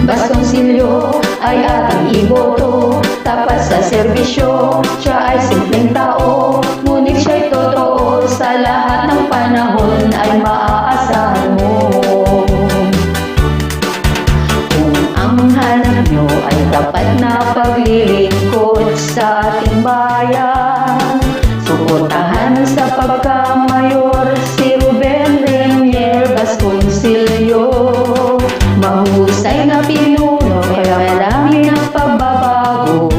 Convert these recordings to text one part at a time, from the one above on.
Vasconcelio ay ating iboto, tapat sa serbisyo, siya ay simpleng tao, ngunit siya'y totoo, sa lahat ng panahon ay maaasahan mo. Kung ang hanap nyo ay tapat na paglilingkod sa ating bayan, suportahan sa pagkamayor si Ruben Renier Vasconcelio. Mahusay na pinuno, kaya marami ng pagbabago.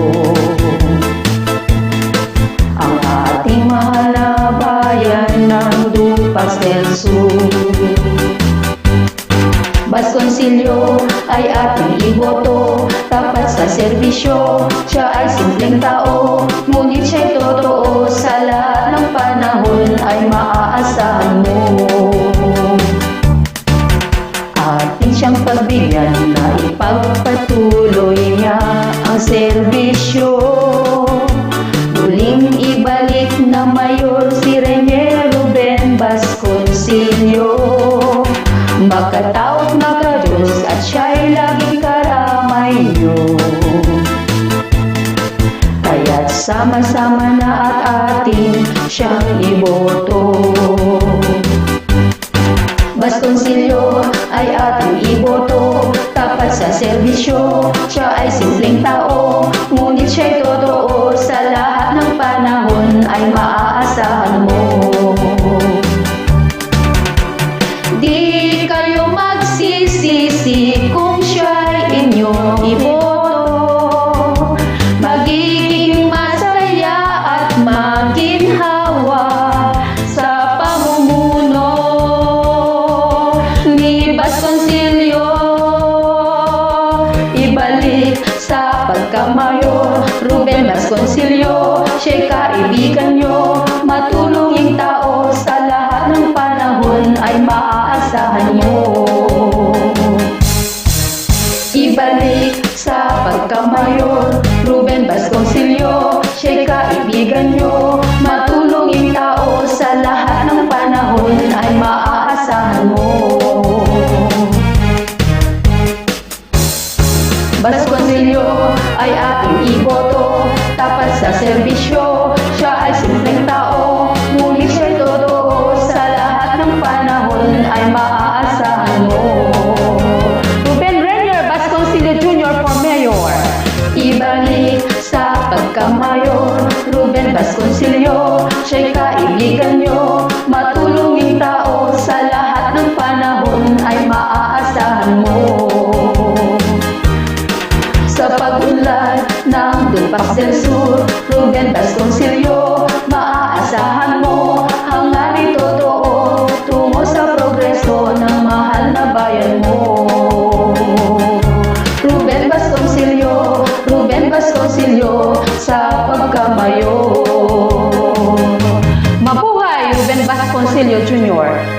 Ang ating mahal na bayan ng Dupax del Sur. Vasconcelio ay ating iboto, tapat sa serbisyo, siya ay simpleng tao, ngunit siya'y totoo, sa lahat ng panahon ay maaasahan mo. Atin siyang pagbigyan na ipagpatuloy niya ang serbisyo. Muling ibalik na mayor si Renier Ruben Vasconcelio. Makatao't makadiyos at siya'y laging karamay niyo. Kaya't sama-sama na at atin siyang iboto. Vasconcelio ay ating iboto, tapat sa serbisyo, siya ay simpleng tao, ngunit siya'y totoo, sa lahat ng panahon ay maaasahan mo. Di kayo magsisisi kung siya'y inyong iboto, magiging masaya at maginhawa sa pamumuno ni Vasconcelio. Ibalik sa pagkamayor Ruben Vasconcelio, siya'y kaibigan nyo, matulunging tao, sa lahat ng panahon ay maaasahan mo. Ibalik sa pagkamayor Ruben Vasconcelio, siya'y kaibigan nyo, matulunging tao, sa lahat ng panahon ay maaasahan mo. Vasconcelio ay ating iboto, tapat sa serbisyo, siya ay simpleng tao, ngunit siya'y totoo, sa lahat ng panahon ay maaasahan mo. Ruben Renier Vasconcelio Jr. for Mayor. Ibalik sa pagkamayor Ruben Vasconcelio, siya'y kaibigan nyo, matulunging tao, sa lahat ng panahon ay maaasahan mo. Sa pag-unlad ng Dupax del Sur, Ruben Vasconcelio, maaasahan mo, hangarin totoo, tungo sa progreso ng mahal na bayan mo. Ruben Vasconcelio sa pagkamayor. Mabuhay Ruben Vasconcelio Jr.